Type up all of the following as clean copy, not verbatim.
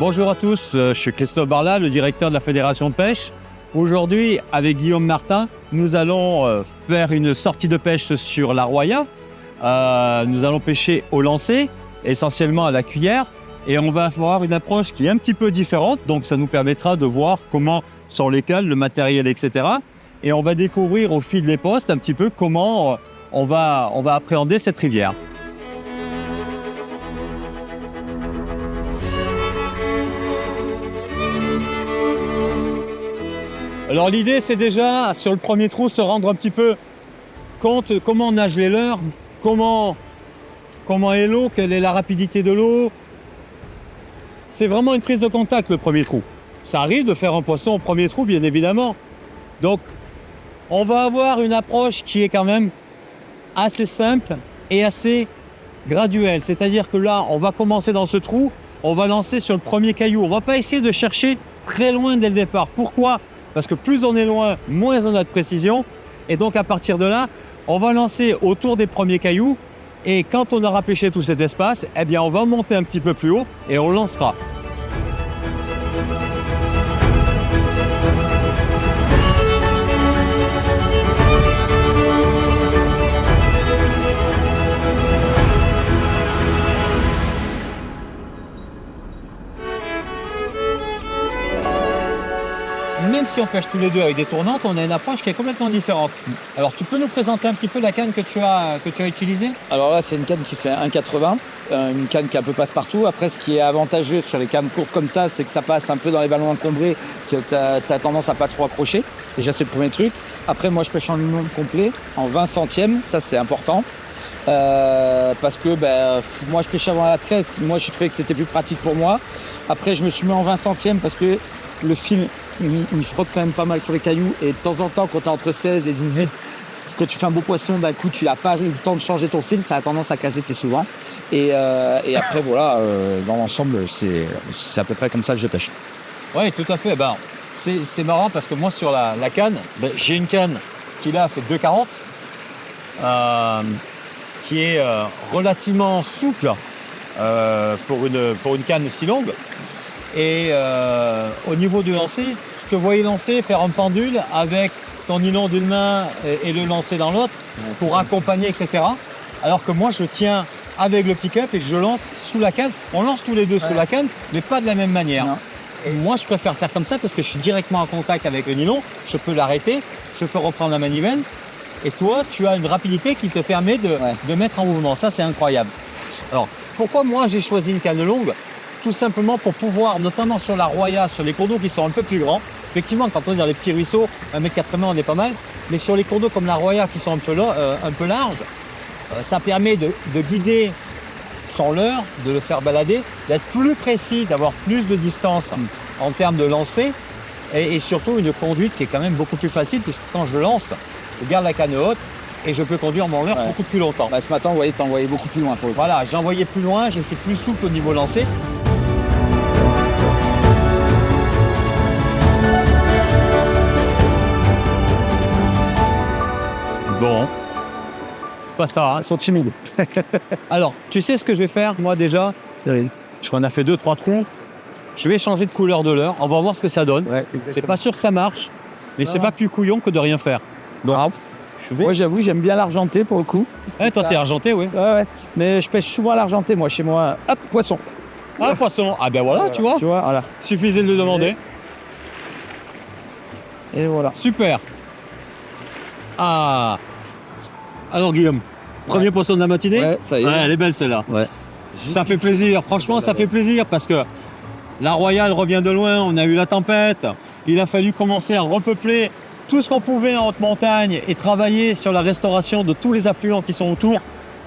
Bonjour à tous, je suis Christophe Barla, le directeur de la Fédération de pêche. Aujourd'hui, avec Guillaume Martin, nous allons faire une sortie de pêche sur la Roya. Nous allons pêcher au lancer, essentiellement à la cuillère. Et on va avoir une approche qui est un petit peu différente, donc ça nous permettra de voir comment sont les cales, le matériel, etc. Et on va découvrir au fil des postes un petit peu comment on va appréhender cette rivière. Alors l'idée, c'est déjà, sur le premier trou, se rendre un petit peu compte comment nagent les leurres, comment est l'eau, quelle est la rapidité de l'eau. C'est vraiment une prise de contact, le premier trou. Ça arrive de faire un poisson au premier trou, bien évidemment. Donc, on va avoir une approche qui est quand même assez simple et assez graduelle. C'est-à-dire que là, on va commencer dans ce trou, on va lancer sur le premier caillou. On ne va pas essayer de chercher très loin dès le départ. Pourquoi ? Parce que plus on est loin, moins on a de précision. Et donc à partir de là, on va lancer autour des premiers cailloux. Et quand on aura pêché tout cet espace, eh bien on va monter un petit peu plus haut et on lancera. Même si on pêche tous les deux avec des tournantes, on a une approche qui est complètement différente. Alors tu peux nous présenter un petit peu la canne que tu as utilisée ? Alors là, c'est une canne qui fait 1,80, une canne qui est un peu passe-partout. Après, ce qui est avantageux sur les cannes courtes comme ça, c'est que ça passe un peu dans les ballons encombrés, que tu as tendance à pas trop accrocher. Déjà, c'est le premier truc. Après, moi, je pêche en nylon complet, en 20 centièmes, ça c'est important. Parce que moi, je pêchais avant à la tresse, moi, je trouvais que c'était plus pratique pour moi. Après, je me suis mis en 20 centièmes parce que le fil, il frotte quand même pas mal sur les cailloux et de temps en temps, quand tu es entre 16 et 18, quand tu fais un beau poisson, d'un coup, tu n'as pas eu le temps de changer ton fil, ça a tendance à casser plus souvent. Et après, voilà, dans l'ensemble, c'est à peu près comme ça que je pêche. Oui, tout à fait. C'est marrant parce que moi, sur la canne, j'ai une canne qui là fait 2,40, qui est relativement souple pour une canne si longue. Et au niveau du lancer, je te voyais lancer, faire un pendule avec ton nylon d'une main et le lancer dans l'autre pour accompagner, etc. Alors que moi, je tiens avec le pick-up et je lance sous la canne. On lance tous les deux sous la canne, mais pas de la même manière. Non. Et moi, je préfère faire comme ça parce que je suis directement en contact avec le nylon. Je peux l'arrêter, je peux reprendre la manivelle. Et toi, tu as une rapidité qui te permet de mettre en mouvement. Ça, c'est incroyable. Alors, pourquoi moi, j'ai choisi une canne longue ? Tout simplement pour pouvoir, notamment sur la Roya, sur les cours d'eau qui sont un peu plus grands. Effectivement, quand on est dans les petits ruisseaux, 1,80 m, on est pas mal. Mais sur les cours d'eau comme la Roya qui sont un peu larges, ça permet de guider son leurre, de le faire balader, d'être plus précis, d'avoir plus de distance en termes de lancer. Et surtout une conduite qui est quand même beaucoup plus facile puisque quand je lance, je garde la canne haute et je peux conduire mon leurre beaucoup plus longtemps. Ce matin, tu envoyais beaucoup plus loin. Voilà, j'envoyais plus loin, j'étais plus souple au niveau lancé. Bon, c'est pas ça, Ils sont timides. Alors, tu sais ce que je vais faire, moi déjà ? Je m'en ai fait 2-3 trous. Je vais changer de couleur de leurre, on va voir ce que ça donne. Ouais, c'est pas sûr que ça marche, mais c'est pas plus couillon que de rien faire. Donc, moi j'avoue, j'aime bien l'argenté pour le coup. Ouais, toi t'es argenté, oui. Ouais, mais je pêche souvent à l'argenté, moi, chez moi. Hop, poisson. Ah, poisson. Ah ben voilà, tu vois. Voilà. Suffisait de le demander. Et voilà. Super. Ah. Alors Guillaume, premier poisson de la matinée. Ouais, ça y est. Ouais, elle est belle celle-là. Ouais. Ça fait plaisir, franchement ça fait plaisir parce que la Royale revient de loin, on a eu la tempête, il a fallu commencer à repeupler tout ce qu'on pouvait en haute montagne et travailler sur la restauration de tous les affluents qui sont autour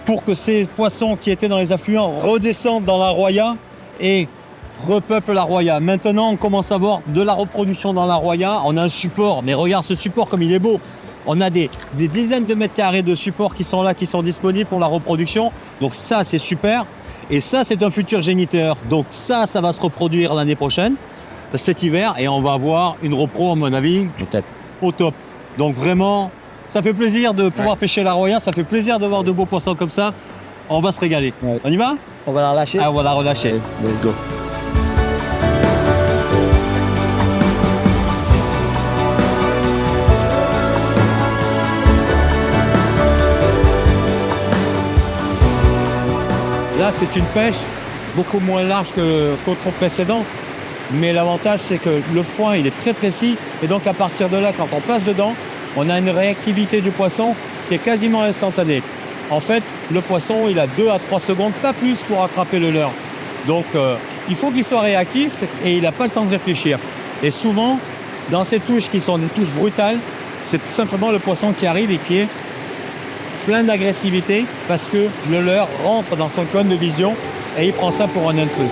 pour que ces poissons qui étaient dans les affluents redescendent dans la Roya et repeuplent la Roya. Maintenant on commence à voir de la reproduction dans la Roya, on a un support, mais regarde ce support comme il est beau. On a des dizaines de mètres carrés de supports qui sont là, qui sont disponibles pour la reproduction. Donc ça, c'est super. Et ça, c'est un futur géniteur. Donc ça va se reproduire l'année prochaine, cet hiver. Et on va avoir une repro, à mon avis, au top. Donc vraiment, ça fait plaisir de pouvoir pêcher la Roya. Ça fait plaisir de voir de beaux poissons comme ça. On va se régaler. Ouais. On y va ? On va la relâcher. Ah, on va la relâcher. Allez, let's go. Là, c'est une pêche beaucoup moins large qu'autre précédent. Mais l'avantage, c'est que le point, il est très précis. Et donc, à partir de là, quand on passe dedans, on a une réactivité du poisson qui est quasiment instantanée. En fait, le poisson, il a 2 à 3 secondes, pas plus, pour attraper le leurre. Donc, il faut qu'il soit réactif et il n'a pas le temps de réfléchir. Et souvent, dans ces touches qui sont des touches brutales, c'est tout simplement le poisson qui arrive et qui est plein d'agressivité parce que le leurre rentre dans son cône de vision et il prend ça pour un intrus.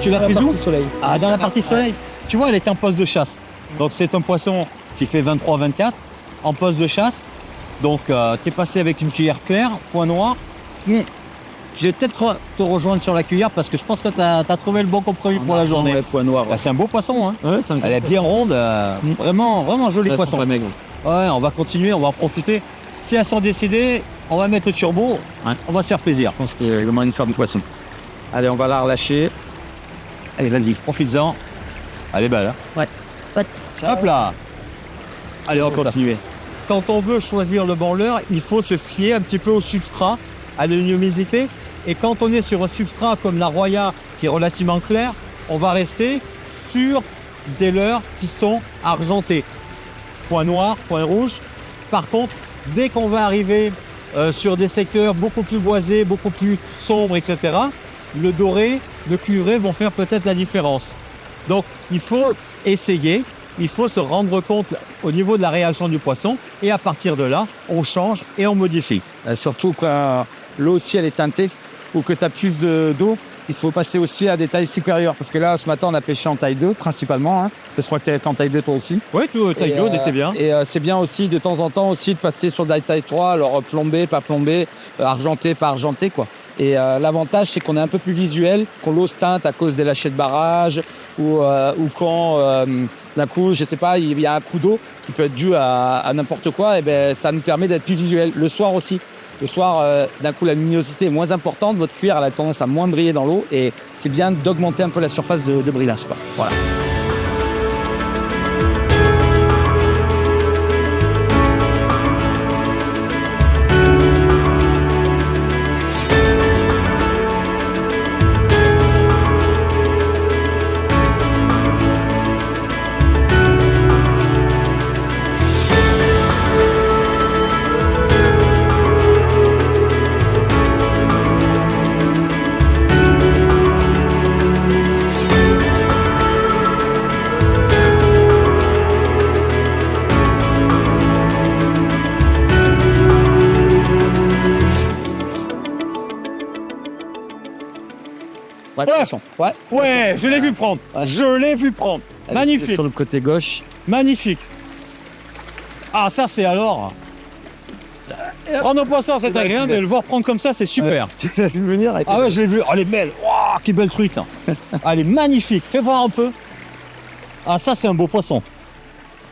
Tu l'as prise où? Soleil. Ah, dans la partie soleil. Tu vois, elle est en poste de chasse. Donc c'est un poisson qui fait 23-24 en poste de chasse. Donc tu es passé avec une cuillère claire, point noir. Je vais peut-être te rejoindre sur la cuillère parce que je pense que tu as trouvé le bon compromis pour la journée. Ouais, point noir. Bah, c'est un beau poisson, hein. Ouais, Elle est bien ronde, vraiment joli Ouais, poisson. pas maigre. Ouais, on va continuer, on va en profiter. Si elles sont décidées, on va mettre le turbo, on va se faire plaisir. Je pense qu'il y a moyen de faire du poisson. Allez, on va la relâcher. Allez, vas-y, profite-en. Elle est belle, hein. Ouais. Hop là. Allez, on continue. Quand on veut choisir le bon leurre, il faut se fier un petit peu au substrat, à la luminosité. Et quand on est sur un substrat comme la Roya, qui est relativement clair, on va rester sur des leurres qui sont argentés. Point noir, point rouge. Par contre, dès qu'on va arriver sur des secteurs beaucoup plus boisés, beaucoup plus sombres, etc., le doré, le cuivré vont faire peut-être la différence. Donc, il faut essayer, il faut se rendre compte au niveau de la réaction du poisson et à partir de là, on change et on modifie. Surtout quand l'eau aussi elle est teintée ou que tu as plus d'eau, il faut passer aussi à des tailles supérieures. Parce que là, ce matin, on a pêché en taille 2 principalement. Hein. Je crois que tu es en taille 2 toi aussi. Oui, taille 2, on était bien. Et c'est bien aussi de temps en temps aussi de passer sur des tailles 3, alors plombé, pas plombé, argenté, pas argenté, quoi. Et l'avantage, c'est qu'on est un peu plus visuel, qu'on l'eau se teinte à cause des lâchers de barrage ou quand d'un coup, je sais pas, il y a un coup d'eau qui peut être dû à n'importe quoi, et ben ça nous permet d'être plus visuel. Le soir aussi. Le soir, d'un coup, la luminosité est moins importante, votre cuir elle a tendance à moins briller dans l'eau et c'est bien d'augmenter un peu la surface de brillage, quoi. Voilà. Ouais, attention. Ouais, je l'ai vu prendre. Ouais. Je l'ai vu prendre. Elle Magnifique. est sur le côté gauche. Magnifique. Ah, ça, c'est alors. Prendre un poisson, c'est C'est agréable, la et le voir prendre comme ça, c'est super. Tu l'as vu venir avec Ah ouais, je l'ai vu. Oh, elle est belle. Waouh, quelle belle truite. Elle est magnifique. Fais voir un peu. Ah, ça, c'est un beau poisson.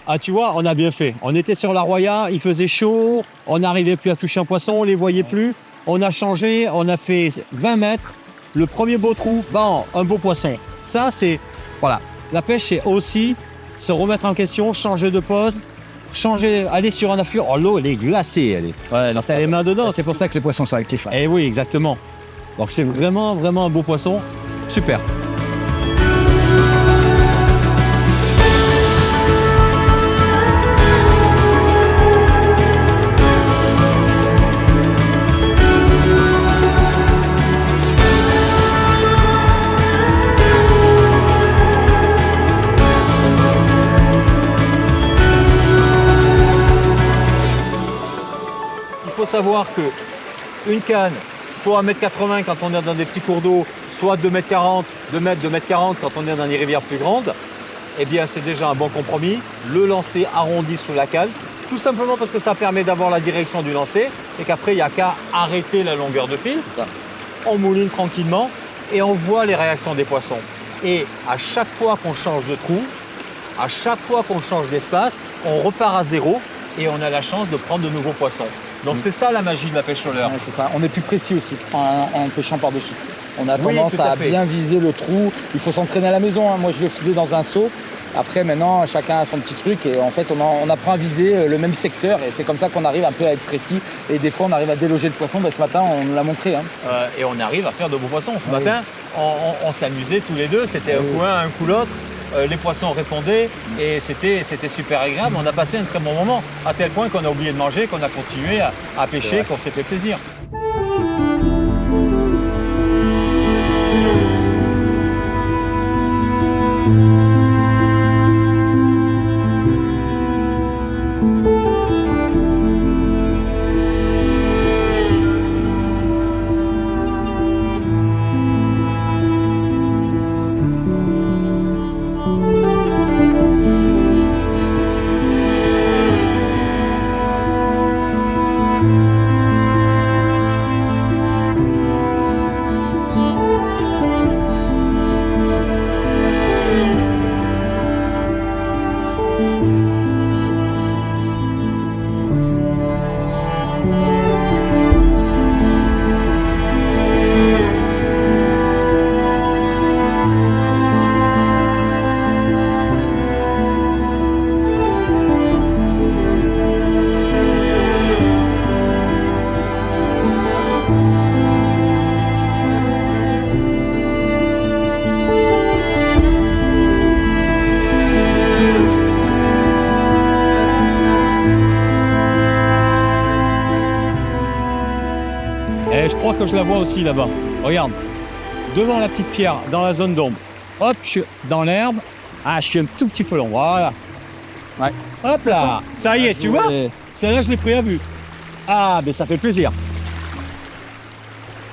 Ah, tu vois, on a bien fait. On était sur la Roya, il faisait chaud, on n'arrivait plus à toucher un poisson, on les voyait plus. On a changé, on a fait 20 mètres. Le premier beau trou, bon, un beau poisson. Ça, c'est... Voilà. La pêche, c'est aussi se remettre en question, changer de pose, aller sur un afflux. Oh, l'eau, elle est glacée. Elle est... Ouais, t'as les mains dedans. C'est pour ça que les poissons sont actifs. Eh oui, exactement. Donc, c'est vraiment un beau poisson. Super. Il faut savoir que une canne, soit 1,80 m quand on est dans des petits cours d'eau, soit 2,40 m, 2,40 m quand on est dans des rivières plus grandes, eh bien c'est déjà un bon compromis. Le lancer arrondi sous la canne, tout simplement parce que ça permet d'avoir la direction du lancer et qu'après il n'y a qu'à arrêter la longueur de fil. On mouline tranquillement et on voit les réactions des poissons. Et à chaque fois qu'on change de trou, à chaque fois qu'on change d'espace, on repart à zéro et on a la chance de prendre de nouveaux poissons. Donc c'est ça la magie de la pêche au leurre. Ouais, c'est ça. On est plus précis aussi en pêchant par-dessus. On a Oui, tendance tout à à fait. bien viser le trou. Il faut s'entraîner à la maison. Moi, je le faisais dans un seau. Après, maintenant, chacun a son petit truc et en fait, on apprend à viser le même secteur et c'est comme ça qu'on arrive un peu à être précis. Et des fois, on arrive à déloger le poisson. Ce matin, on nous l'a montré. Et on arrive à faire de beaux poissons. Ce Ah oui. matin, on s'amusait tous les deux. C'était un coup un coup l'autre. Les poissons répondaient et c'était super agréable. On a passé un très bon moment, à tel point qu'on a oublié de manger, qu'on a continué à pêcher, qu'on s'est fait plaisir. Et je crois que je la vois aussi là-bas. Regarde, devant la petite pierre, dans la zone d'ombre. Hop, je suis dans l'herbe. Ah, je suis un tout petit peu long. Voilà. Ouais. Hop là, ça y est, tu vois, celle-là, je l'ai pris à vue. Ah, mais ça fait plaisir.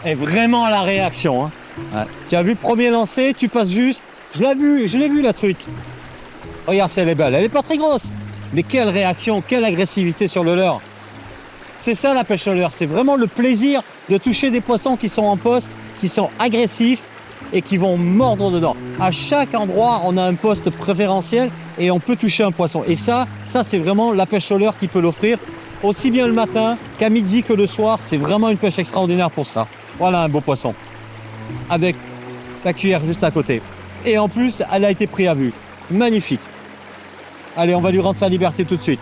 Et vraiment la réaction. Hein. Ouais. Tu as vu le premier lancer, tu passes juste. Je l'ai vu la truite. Regarde, elle est belle. Elle n'est pas très grosse. Mais quelle réaction, quelle agressivité sur le leurre. C'est ça la pêche au leurre. C'est vraiment le plaisir de toucher des poissons qui sont en poste, qui sont agressifs et qui vont mordre dedans. À chaque endroit, on a un poste préférentiel et on peut toucher un poisson. Et ça c'est vraiment la pêche au leurre qui peut l'offrir. Aussi bien le matin qu'à midi que le soir, c'est vraiment une pêche extraordinaire pour ça. Voilà un beau poisson. Avec la cuillère juste à côté. Et en plus, elle a été prise à vue. Magnifique. Allez, on va lui rendre sa liberté tout de suite.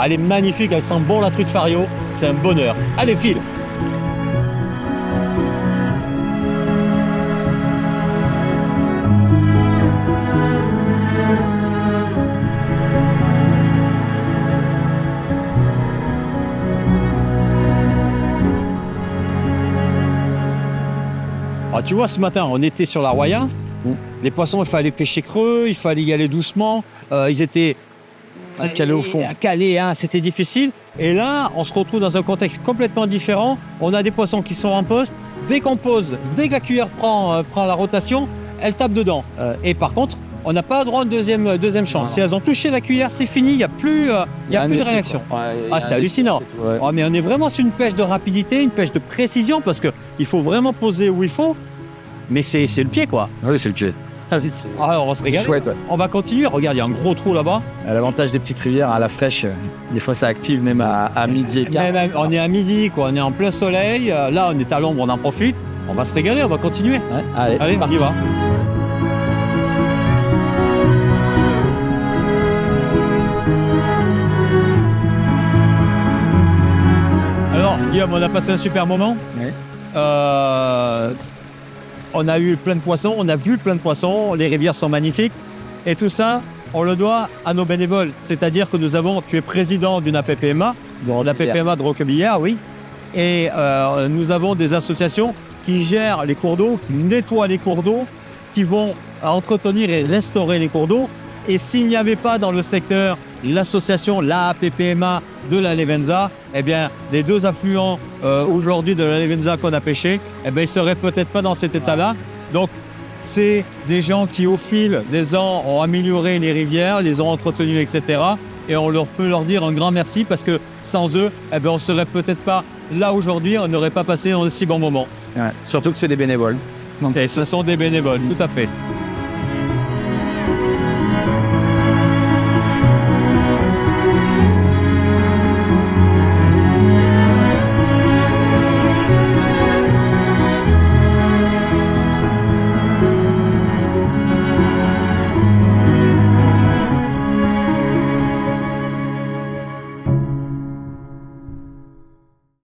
Elle est magnifique, elle sent bon la truite Fario. C'est un bonheur. Allez, file. Ah, tu vois, ce matin, on était sur la Roya. Les poissons, il fallait pêcher creux, il fallait y aller doucement. Ils étaient calés au fond. Calés, hein, c'était difficile. Et là, on se retrouve dans un contexte complètement différent. On a des poissons qui sont en poste. Dès qu'on pose, dès que la cuillère prend la rotation, elle tape dedans. Et par contre, on n'a pas droit à une deuxième chance. Non. Si elles ont touché la cuillère, c'est fini, il n'y a plus, de réaction. C'est hallucinant. Oh, mais on est vraiment sur une pêche de rapidité, une pêche de précision, parce qu'il faut vraiment poser où il faut. Mais c'est le pied, quoi. Oui, c'est le pied. Alors, on se régale. Chouette, ouais. On va continuer. Regarde, il y a un gros trou là-bas. L'avantage des petites rivières à la fraîche, des fois ça active même à midi et quart. On est à midi, quoi. On est en plein soleil. Là, on est à l'ombre, on en profite. On va se régaler, on va continuer. Ouais, allez, Allez, c'est on parti. y va. Alors, Guillaume, on a passé un super moment. Oui. On a eu plein de poissons, on a vu plein de poissons, les rivières sont magnifiques. Et tout ça, on le doit à nos bénévoles. C'est-à-dire que tu es président d'une APPMA, l'APPMA de Roquebillière, oui. Et nous avons des associations qui gèrent les cours d'eau, qui nettoient les cours d'eau, qui vont entretenir et restaurer les cours d'eau. Et s'il n'y avait pas dans le secteur l'association, la APPMA de la Levenza, eh bien, les deux affluents aujourd'hui de la Levenza qu'on a pêché, eh bien, ils ne seraient peut-être pas dans cet état-là. Donc, c'est des gens qui, au fil des ans, ont amélioré les rivières, les ont entretenues, etc. Et on peut leur dire un grand merci parce que sans eux, eh bien, on ne serait peut-être pas là aujourd'hui, on n'aurait pas passé un si bon moment. Ouais. Surtout que c'est des bénévoles. Et ce sont des bénévoles, tout à fait.